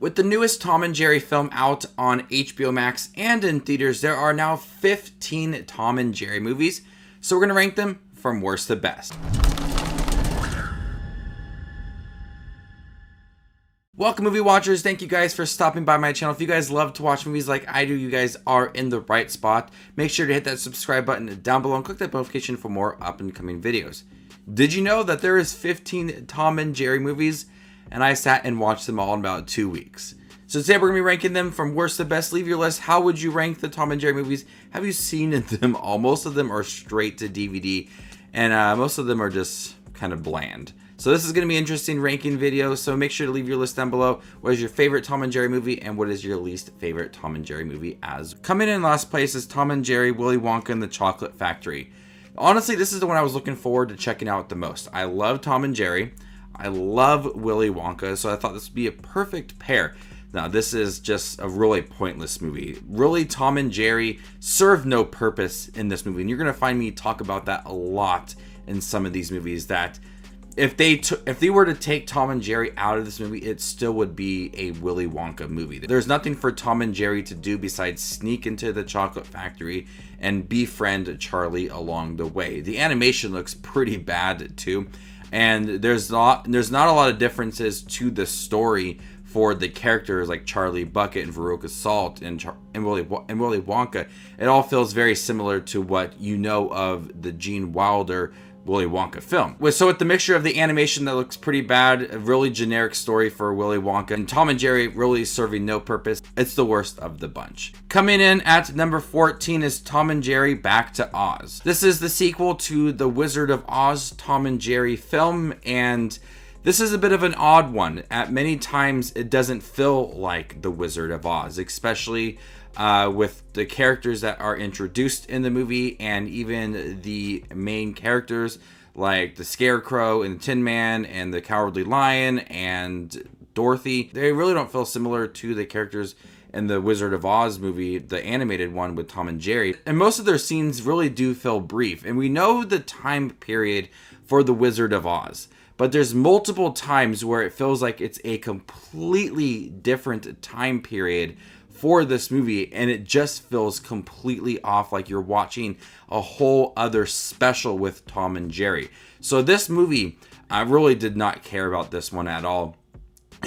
With the newest Tom and Jerry film out on HBO Max and in theaters, there are now 15 Tom and Jerry movies, so we're going to rank them from worst to best. Welcome, movie watchers. Thank you guys for stopping by my channel. If you guys love to watch movies like I do, you guys are in the right spot. Make sure to hit that subscribe button down below and click that notification for more up and coming videos. Did you know that there is 15 Tom and Jerry movies? And I sat and watched them all in about 2 weeks. So today we're going to be ranking them from worst to best. Leave your list. How would you rank the Tom and Jerry movies? Have you seen them all? Most of them are straight to DVD. And most of them are just kind of bland. So this is going to be an interesting ranking video. So make sure to leave your list down below. What is your favorite Tom and Jerry movie? And what is your least favorite Tom and Jerry movie as? Coming in last place is Tom and Jerry, Willy Wonka and the Chocolate Factory. Honestly, this is the one I was looking forward to checking out the most. I love Tom and Jerry. I love Willy Wonka, so I thought this would be a perfect pair. Now, this is just a really pointless movie. Really, Tom and Jerry serve no purpose in this movie, and you're going to find me talk about that a lot in some of these movies, that if they were to take Tom and Jerry out of this movie, it still would be a Willy Wonka movie. There's nothing for Tom and Jerry to do besides sneak into the chocolate factory and befriend Charlie along the way. The animation looks pretty bad too. And there's not a lot of differences to the story for the characters like Charlie Bucket and Veruca Salt and Willy Wonka. It all feels very similar to what you know of the Gene Wilder Willy Wonka film. So with the mixture of the animation that looks pretty bad, a really generic story for Willy Wonka, and Tom and Jerry really serving no purpose, it's the worst of the bunch. Coming in at number 14 is Tom and Jerry Back to Oz. This is the sequel to the Wizard of Oz Tom and Jerry film, and this is a bit of an odd one. At many times, it doesn't feel like the Wizard of Oz, especially with the characters that are introduced in the movie, and even the main characters like the Scarecrow and the Tin Man and the Cowardly Lion and Dorothy. They really don't feel similar to the characters in the Wizard of Oz movie, the animated one with Tom and Jerry. And most of their scenes really do feel brief. And we know the time period for the Wizard of Oz, but there's multiple times where it feels like it's a completely different time period for this movie, and it just feels completely off, like you're watching a whole other special with Tom and Jerry. So this movie, I really did not care about this one at all.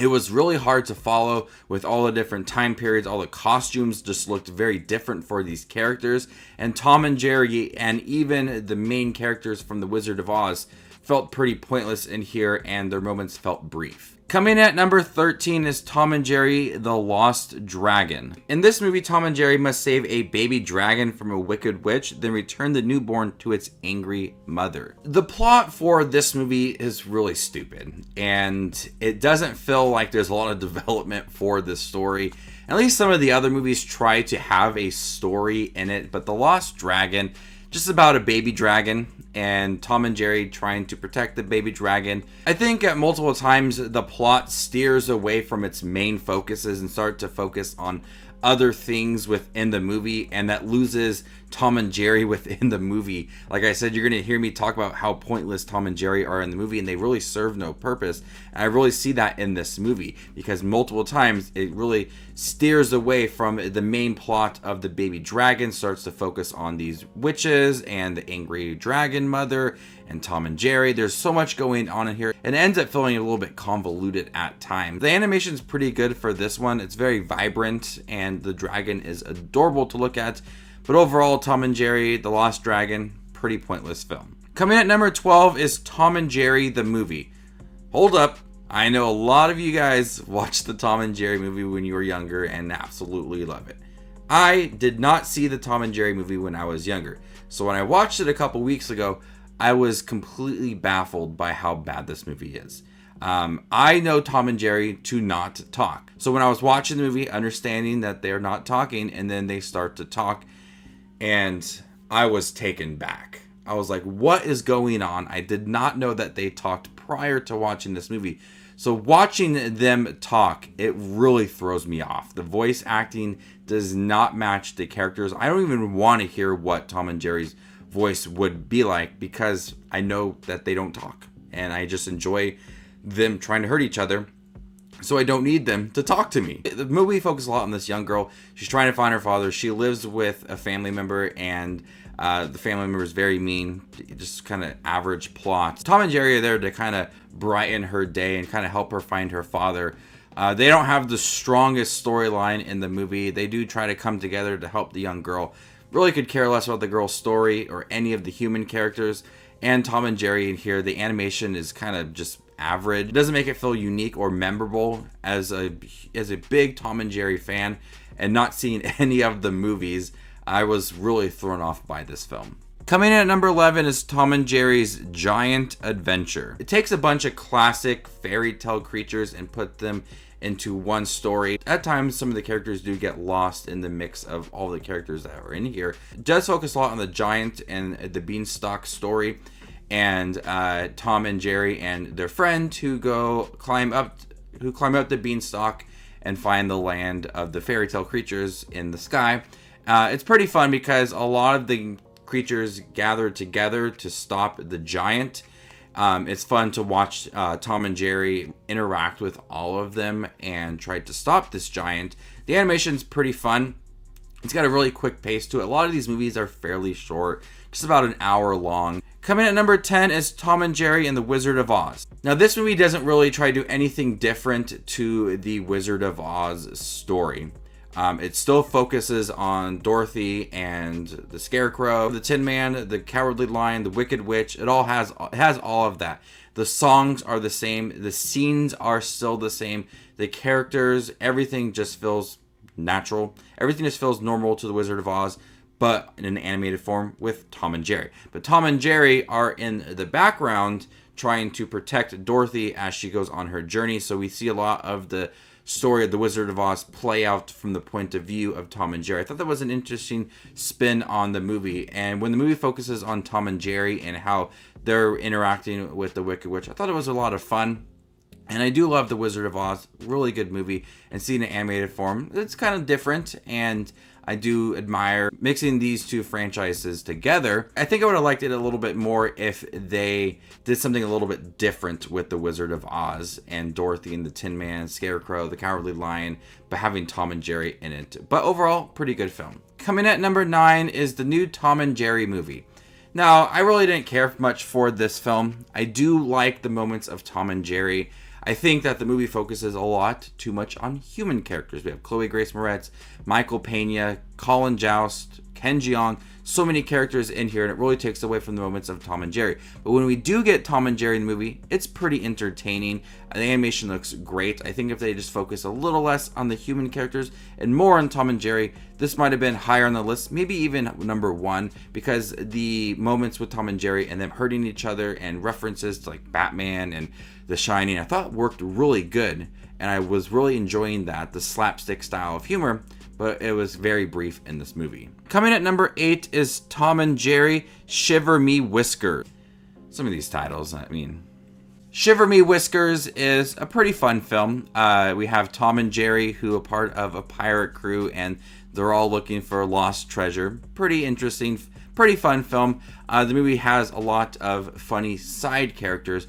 It was really hard to follow with all the different time periods. All the costumes just looked very different for these characters, and Tom and Jerry and even the main characters from the Wizard of Oz felt pretty pointless in here, and their moments felt brief. Coming at number 13 is Tom and Jerry, The Lost Dragon. In this movie, Tom and Jerry must save a baby dragon from a wicked witch, then return the newborn to its angry mother. The plot for this movie is really stupid, and it doesn't feel like there's a lot of development for this story. At least some of the other movies try to have a story in it, but The Lost Dragon, just about a baby dragon and Tom and Jerry trying to protect the baby dragon. I think at multiple times the plot steers away from its main focuses and start to focus on other things within the movie, and that loses Tom and Jerry within the movie. Like I said, you're going to hear me talk about how pointless Tom and Jerry are in the movie, and they really serve no purpose. And I really see that in this movie, because multiple times it really steers away from the main plot of the baby dragon, starts to focus on these witches and the angry dragon mother and Tom and Jerry. There's so much going on in here, and it ends up feeling a little bit convoluted at times. The animation's pretty good for this one. It's very vibrant, and the dragon is adorable to look at. But overall, Tom and Jerry, The Lost Dragon, pretty pointless film. Coming at number 12 is Tom and Jerry, the movie. Hold up. I know a lot of you guys watched the Tom and Jerry movie when you were younger and absolutely love it. I did not see the Tom and Jerry movie when I was younger. So when I watched it a couple weeks ago, I was completely baffled by how bad this movie is. I know Tom and Jerry to not talk. So when I was watching the movie, understanding that they're not talking, and then they start to talk, and I was taken back. I was like, what is going on? I did not know that they talked prior to watching this movie. So watching them talk, it really throws me off. The voice acting does not match the characters. I don't even want to hear what Tom and Jerry's voice would be like, because I know that they don't talk, and I just enjoy them trying to hurt each other. so I don't need them to talk to me. The movie focuses a lot on this young girl. She's trying to find her father. She lives with a family member, and the family member is very mean. Just kind of average plot. Tom and Jerry are there to kind of brighten her day and kind of help her find her father. They don't have the strongest storyline in the movie. They do try to come together to help the young girl. Really could care less about the girl's story or any of the human characters. And Tom and Jerry in here, the animation is kind of just average. It doesn't make it feel unique or memorable. As a big Tom and Jerry fan and not seeing any of the movies, I was really thrown off by this film. Coming in at number 11 is Tom and Jerry's Giant Adventure. It takes a bunch of classic fairy tale creatures and put them into one story. At times, some of the characters do get lost in the mix of all the characters that are in here. It does focus a lot on the giant and the beanstalk story, and Tom and Jerry and their friend who climb up the beanstalk and find the land of the fairy tale creatures in the sky. It's pretty fun because a lot of the creatures gather together to stop the giant. It's fun to watch Tom and Jerry interact with all of them and try to stop this giant. The animation's pretty fun. It's got a really quick pace to it. A lot of these movies are fairly short, just about an hour long. Coming at number 10 is Tom and Jerry and the Wizard of Oz. Now, this movie doesn't really try to do anything different to the Wizard of Oz story. It still focuses on Dorothy and the Scarecrow, the Tin Man, the Cowardly Lion, the Wicked Witch. It has all of that. The songs are the same. The scenes are still the same. The characters, everything just feels natural. Everything just feels normal to the Wizard of Oz, but in an animated form with Tom and Jerry. But Tom and Jerry are in the background trying to protect Dorothy as she goes on her journey. So we see a lot of the story of the Wizard of Oz play out from the point of view of Tom and Jerry. I thought that was an interesting spin on the movie. And when the movie focuses on Tom and Jerry and how they're interacting with the Wicked Witch, I thought it was a lot of fun. And I do love the Wizard of Oz. Really good movie. And seeing it animated form, it's kind of different. And I do admire mixing these two franchises together. I think I would have liked it a little bit more if they did something a little bit different with the Wizard of Oz and Dorothy and the Tin Man, Scarecrow, the Cowardly Lion, but having Tom and Jerry in it. But overall, pretty good film. Coming at number 9 is the new Tom and Jerry movie. Now, I really didn't care much for this film. I do like the moments of Tom and Jerry. I think that the movie focuses a lot too much on human characters. We have Chloe Grace Moretz, Michael Pena, Colin Joust, Ken Jeong, so many characters in here, and it really takes away from the moments of Tom and Jerry. But when we do get Tom and Jerry in the movie, it's pretty entertaining. The animation looks great. I think if they just focus a little less on the human characters and more on Tom and Jerry, this might have been higher on the list, maybe even number 1, because the moments with Tom and Jerry and them hurting each other and references to like Batman and The Shining, I thought worked really good, and I was really enjoying that, the slapstick style of humor, but it was very brief in this movie. Coming at number 8 is Tom and Jerry, Shiver Me Whiskers. Some of these titles, Shiver Me Whiskers is a pretty fun film. We have Tom and Jerry, who are part of a pirate crew, and they're all looking for lost treasure. Pretty interesting, pretty fun film. The movie has a lot of funny side characters.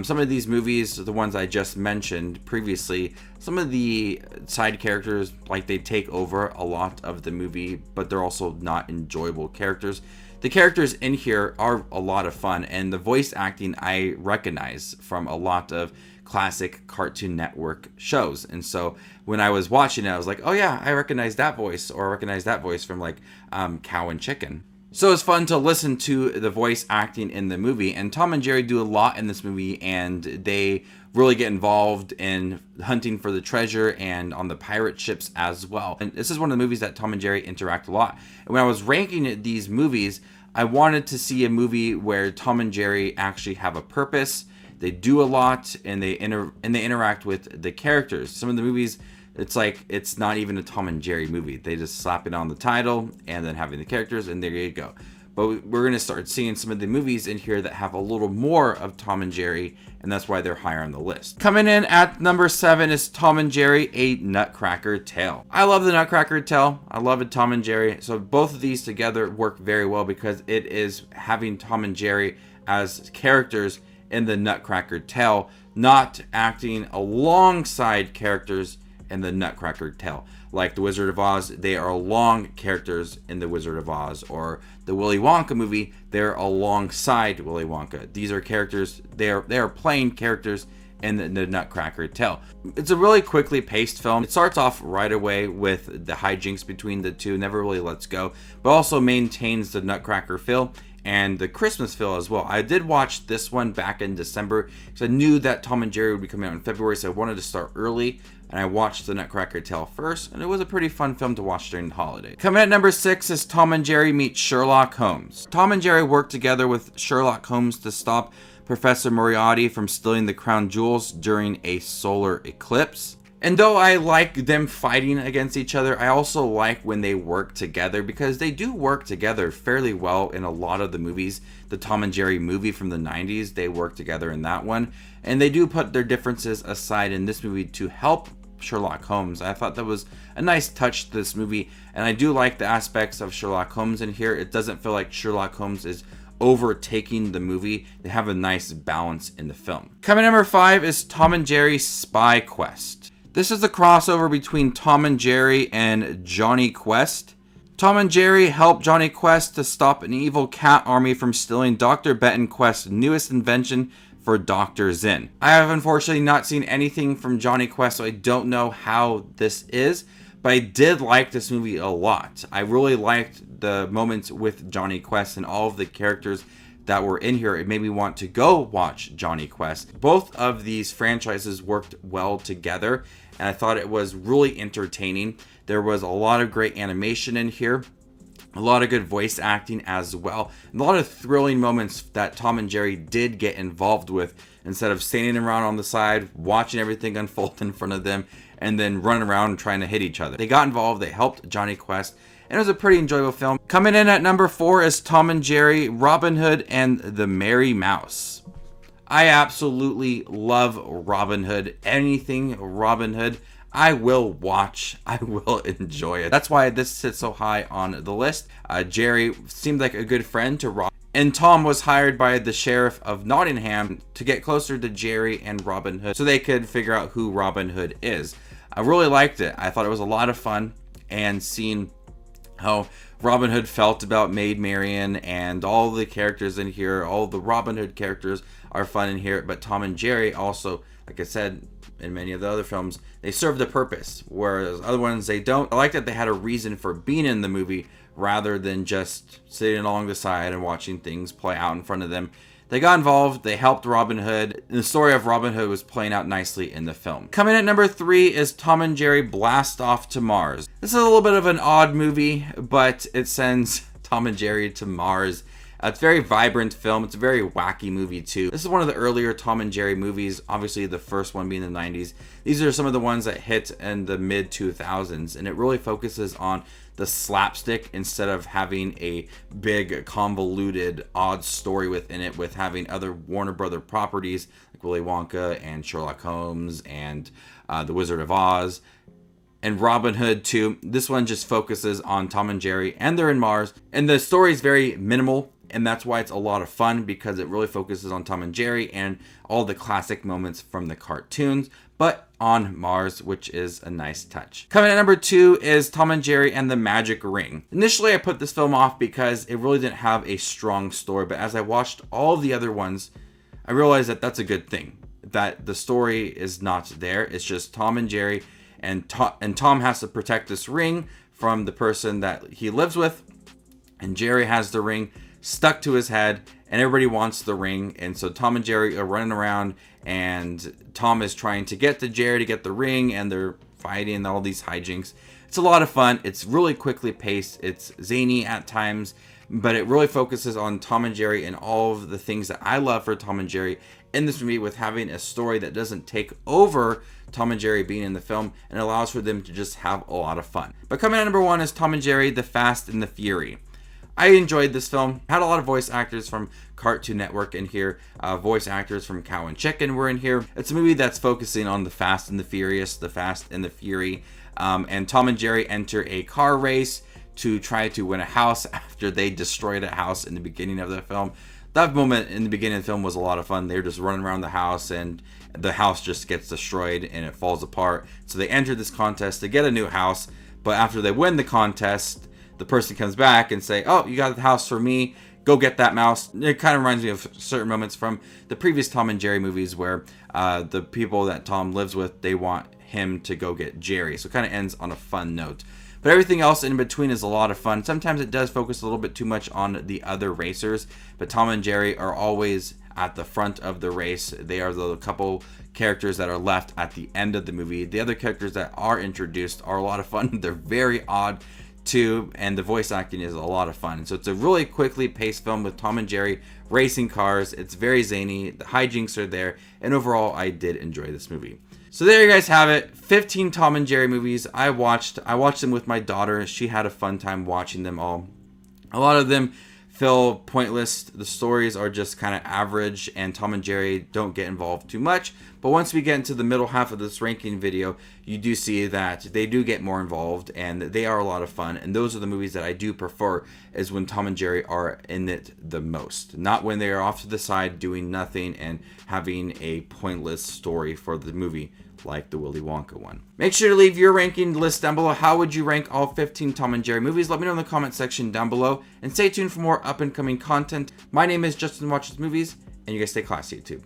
Some of these movies, the ones I just mentioned previously, some of the side characters, like they take over a lot of the movie, but they're also not enjoyable characters. The characters in here are a lot of fun, and the voice acting I recognize from a lot of classic Cartoon Network shows. And so when I was watching it, I was like, oh yeah, I recognize that voice, or I recognize that voice from like Cow and Chicken. So it's fun to listen to the voice acting in the movie, and Tom and Jerry do a lot in this movie, and they really get involved in hunting for the treasure and on the pirate ships as well. And this is one of the movies that Tom and Jerry interact a lot. And when I was ranking these movies, I wanted to see a movie where Tom and Jerry actually have a purpose. They do a lot, and they interact with the characters. Some of the movies, it's like it's not even a Tom and Jerry movie. They just slap it on the title and then having the characters, and there you go. But we're going to start seeing some of the movies in here that have a little more of Tom and Jerry, and that's why they're higher on the list. Coming in at number 7 is Tom and Jerry, A Nutcracker Tale. I love the Nutcracker Tale. I love it, Tom and Jerry. So both of these together work very well because it is having Tom and Jerry as characters in the Nutcracker Tale, not acting alongside characters in the Nutcracker tale. Like the Wizard of Oz, they are along characters in the Wizard of Oz, or the Willy Wonka movie, they're alongside Willy Wonka. These are characters, they are playing characters in the Nutcracker tale. It's a really quickly paced film. It starts off right away with the hijinks between the two, never really lets go, but also maintains the Nutcracker feel and the Christmas feel as well. I did watch this one back in December because I knew that Tom and Jerry would be coming out in February, so I wanted to start early, and I watched the Nutcracker tale first, and it was a pretty fun film to watch during the holiday. Coming at number 6 is Tom and Jerry Meet Sherlock Holmes. Tom and Jerry work together with Sherlock Holmes to stop Professor Moriarty from stealing the crown jewels during a solar eclipse. And though I like them fighting against each other, I also like when they work together, because they do work together fairly well in a lot of the movies. The Tom and Jerry movie from the 90s, they work together in that one. And they do put their differences aside in this movie to help Sherlock Holmes. I thought that was a nice touch to this movie, and I do like the aspects of Sherlock Holmes in here. It doesn't feel like Sherlock Holmes is overtaking the movie. They have a nice balance in the film. Coming number 5 is Tom and Jerry Spy Quest. This is the crossover between Tom and Jerry and Jonny Quest. Tom and Jerry help Jonny Quest to stop an evil cat army from stealing Dr. Benton Quest's newest invention for Dr. Zinn. I have unfortunately not seen anything from Jonny Quest, so I don't know how this is, but I did like this movie a lot. I really liked the moments with Jonny Quest and all of the characters that were in here. It made me want to go watch Jonny Quest. Both of these franchises worked well together, and I thought it was really entertaining. There was a lot of great animation in here, a lot of good voice acting as well, and a lot of thrilling moments that Tom and Jerry did get involved with, instead of standing around on the side watching everything unfold in front of them and then running around trying to hit each other. They got involved, they helped Jonny Quest, and it was a pretty enjoyable film. Coming in at number 4 is Tom and Jerry, Robin Hood and the Merry Mouse. I absolutely love Robin Hood. Anything Robin Hood, I will watch. I will enjoy it. That's why this sits so high on the list. Jerry seemed like a good friend to Robin, and Tom was hired by the sheriff of Nottingham to get closer to Jerry and Robin Hood so they could figure out who Robin Hood is. I really liked it. I thought it was a lot of fun, and seeing how Robin Hood felt about Maid Marian and all the characters in here, all the Robin Hood characters are fun in here, but Tom and Jerry also, like I said in many of the other films, they serve the purpose, whereas other ones they don't. I like that they had a reason for being in the movie rather than just sitting along the side and watching things play out in front of them. They got involved, they helped Robin Hood, and the story of Robin Hood was playing out nicely in the film. Coming in at number 3 is Tom and Jerry Blast Off to Mars. This is a little bit of an odd movie, but it sends Tom and Jerry to Mars. It's a very vibrant film. It's a very wacky movie too. This is one of the earlier Tom and Jerry movies, obviously the first one being the 90s. These are some of the ones that hit in the mid 2000s, and it really focuses on the slapstick instead of having a big convoluted odd story within it, with having other Warner Brother properties like Willy Wonka and Sherlock Holmes and The Wizard of Oz and Robin Hood too. This one just focuses on Tom and Jerry, and they're in Mars, and the story is very minimal, and that's why it's a lot of fun, because it really focuses on Tom and Jerry and all the classic moments from the cartoons, but on Mars, which is a nice touch. Coming at number 2 is Tom and Jerry and the Magic Ring. Initially, I put this film off because it really didn't have a strong story, but as I watched all the other ones, I realized that that's a good thing, that the story is not there. It's just Tom and Jerry, and Tom has to protect this ring from the person that he lives with, and Jerry has the ring stuck to his head, and everybody wants the ring, and so Tom and Jerry are running around, and Tom is trying to get to Jerry to get the ring, and they're fighting and all these hijinks. It's a lot of fun. It's really quickly paced. It's zany at times, but it really focuses on Tom and Jerry and all of the things that I love for Tom and Jerry in this movie, with having a story that doesn't take over Tom and Jerry being in the film and allows for them to just have a lot of fun. But coming at number 1 is Tom and Jerry, The Fast and the Fury. I enjoyed this film. Had a lot of voice actors from Cartoon Network in here. Voice actors from Cow and Chicken were in here. It's a movie that's focusing on the Fast and the Furious, the Fast and the Fury. And Tom and Jerry enter a car race to try to win a house after they destroyed a house in the beginning of the film. that moment in the beginning of the film was a lot of fun. They're just running around the house, and the house just gets destroyed and it falls apart. So they enter this contest to get a new house, but after they win the contest, the person comes back and say, "Oh, you got the house for me. Go get that mouse." It kind of reminds me of certain moments from the previous Tom and Jerry movies where the people that Tom lives with, they want him to go get Jerry. So it kind of ends on a fun note. But everything else in between is a lot of fun. Sometimes it does focus a little bit too much on the other racers, but Tom and Jerry are always at the front of the race. They are the couple characters that are left at the end of the movie. The other characters that are introduced are a lot of fun. They're very odd too, and the voice acting is a lot of fun. So it's a really quickly paced film with Tom and Jerry racing cars. It's very zany. The hijinks are there, and overall, I did enjoy this movie. So there you guys have it. 15 Tom and Jerry movies I watched them with my daughter. She had a fun time watching them all. A lot of them feel pointless. The stories are just kind of average, and Tom and Jerry don't get involved too much. But once we get into the middle half of this ranking video, you do see that they do get more involved, and they are a lot of fun. And those are the movies that I do prefer, is when Tom and Jerry are in it the most. Not when they are off to the side doing nothing and having a pointless story for the movie, like the Willy Wonka one. Make sure to leave your ranking list down below. How would you rank all 15 Tom and Jerry movies? Let me know in the comment section down below. And stay tuned for more up and coming content. My name is Justin Watches Movies, and you guys stay classy, YouTube.